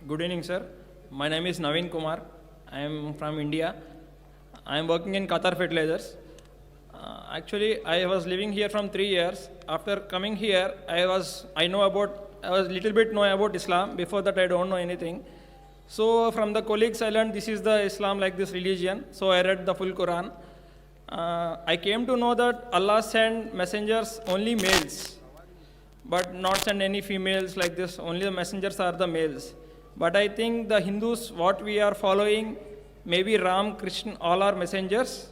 Good evening, sir. My name is Naveen Kumar. I am from India. I am working in Qatar Fertilizers. Actually, I was living here from 3 years. After coming here, I was little bit know about Islam. Before that, I don't know anything. So from the colleagues, I learned this is the Islam like this religion. So I read the full Quran. I came to know that Allah sent messengers only males, but not send any females like this. Only the messengers are the males. But I think the Hindus, what we are following, maybe Ram, Krishna, all are messengers.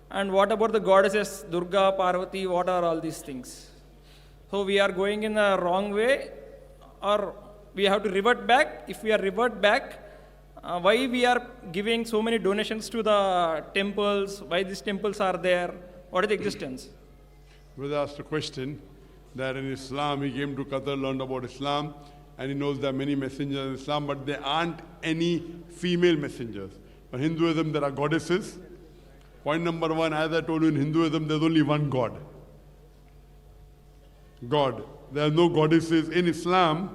And what about the goddesses, Durga, Parvati, what are all these things? So we are going in the wrong way, or we have to revert back. If we are revert back, why we are giving so many donations to the temples? Why these temples are there? What is the existence? Brother asked a question that in Islam, he came to Qatar, learned about Islam, and he knows there are many messengers in Islam, but there aren't any female messengers. In Hinduism, there are goddesses. Point number one, as I told you, in Hinduism, there's only one God. God. There are no goddesses. In Islam,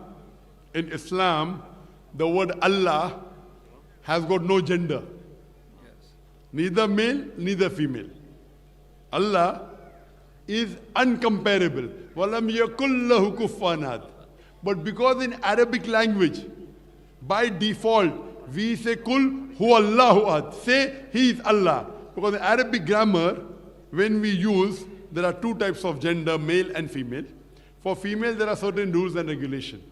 the word Allah has got no gender. Yes. Neither male, neither female. Allah is uncomparable. وَلَمْ يَكُلْ لَهُ كُفُوًا أَحَدٌ. But because in Arabic language, by default, we say Kul Huwa Allahu Ahad. Say He is Allah. Because in Arabic grammar, when we use, there are two types of gender, male and female. For female, there are certain rules and regulations.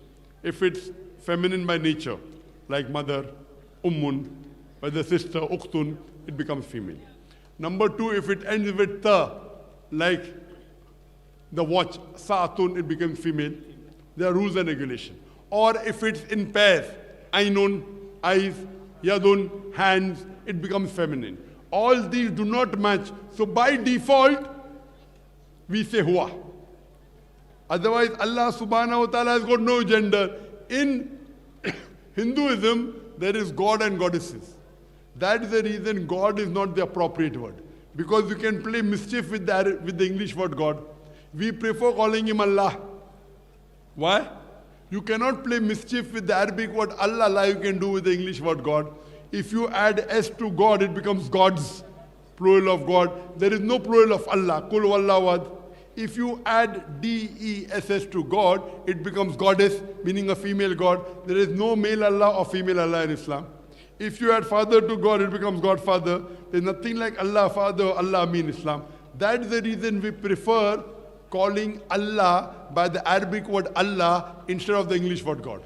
If it's feminine by nature, like mother, ummun, or the sister, uktun, it becomes female. Number two, if it ends with ta, like the watch, sa'atun, it becomes female. There are rules and regulations. Or if it's in pairs, ainun, eyes, yadun, hands, it becomes feminine. All these do not match. So by default, we say huwa. Otherwise, Allah subhanahu wa ta'ala has got no gender. In Hinduism, there is God and goddesses. That is the reason God is not the appropriate word. Because you can play mischief with the English word God. We prefer calling him Allah. Why? You cannot play mischief with the Arabic word Allah like you can do with the English word God. If you add S to God, it becomes gods, plural of God. There is no plural of Allah, Kul Wallahu. If you add D-E-S-S to God, it becomes goddess, meaning a female God. There is no male Allah or female Allah in Islam. If you add father to God, it becomes Godfather. There's nothing like Allah, Father, or Allah in Islam. That's the reason we prefer calling Allah by the Arabic word Allah instead of the English word God.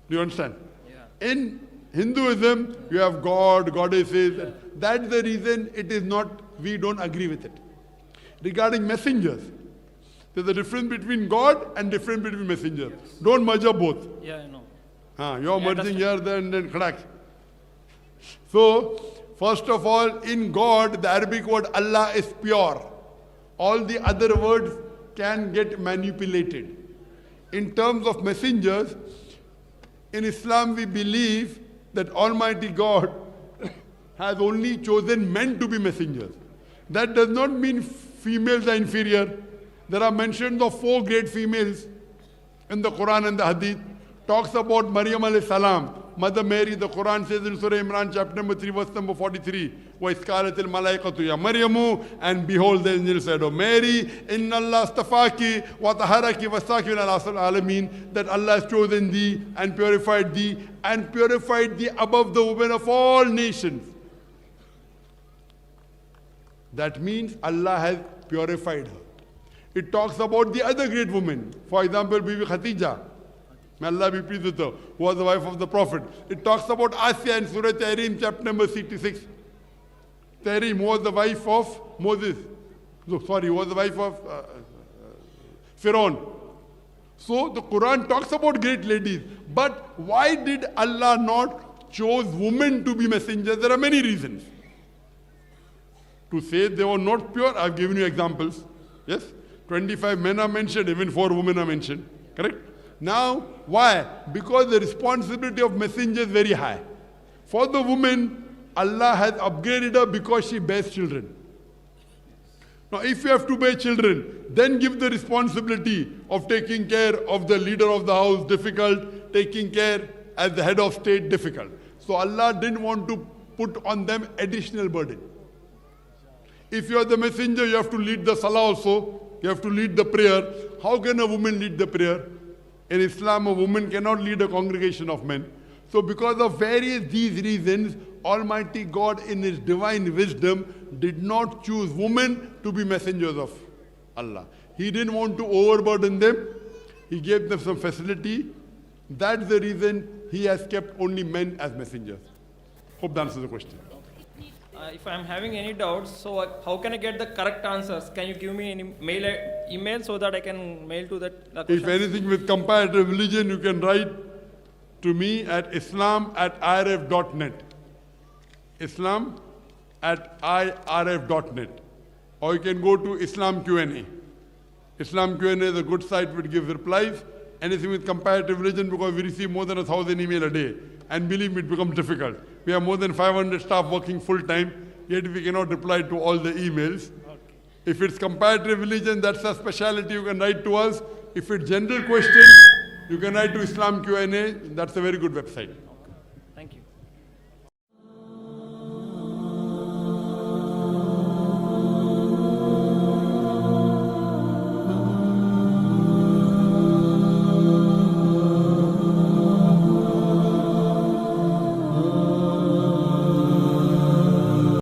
Do you understand? Yeah. In Hinduism, you have God, goddesses. Yeah. That's the reason it is not, we don't agree with it. Regarding messengers, there's a difference between God and difference between messengers. Yes. Don't merge up both. Yeah, I know. You're merging here, then crack. So, first of all, in God, the Arabic word Allah is pure. All the other words can get manipulated. In terms of messengers, in Islam we believe that Almighty God has only chosen men to be messengers. That does not mean females are inferior. There are mentions of 4 great females in the Quran and the Hadith. Talks about Maryam alayhi salam, Mother Mary. The Quran says in Surah Imran, chapter number 3, verse number 43, وَإِسْكَالَتِ الْمَلَائِكَةُ يَا مَرْيَمُ, and behold, the angel said, O Mary, إِنَّ اللَّهَ اسْتَفَاكِ وَطَهَرَكِ وَاسْتَاكِ مِنَ الْعَالَمِينَ, that Allah has chosen thee and purified thee above the women of all nations. That means Allah has purified her. It talks about the other great women. For example, Bibi Khatija, may Allah be pleased with her, who was the wife of the Prophet. It talks about Asya in Surah Tahrim, chapter number 66. Tahrim was the wife of Moses. Was the wife of Pharaoh. So the Quran talks about great ladies. But why did Allah not choose women to be messengers? There are many reasons. To say they were not pure, I've given you examples. Yes? 25 men are mentioned, even 4 women are mentioned. Correct? Now, why? Because the responsibility of messenger is very high. For the woman, Allah has upgraded her because she bears children. Now, if you have to bear children, then give the responsibility of taking care of the leader of the house, difficult, taking care as the head of state difficult. So Allah didn't want to put on them additional burden. If you are the messenger, you have to lead the salah also. You have to lead the prayer. How can a woman lead the prayer? In Islam, a woman cannot lead a congregation of men. So because of various these reasons, Almighty God in His divine wisdom did not choose women to be messengers of Allah. He didn't want to overburden them. He gave them some facility. That's the reason He has kept only men as messengers. Hope that answers the question. If I'm having any doubts, so how can I get the correct answers? Can you give me any email so that I can mail to that If question? anything with comparative religion, you can write to me at islam@irf.net. islam@irf.net. Or you can go to Islam Q&A. Islam Q&A is a good site which gives replies. Anything with comparative religion, because we receive more than 1,000 emails a day. And believe me, it becomes difficult. We have more than 500 staff working full time, yet we cannot reply to all the emails. Okay. If it's comparative religion, that's a specialty, you can write to us. If it's general question, you can write to Islam Q&A. That's a very good website.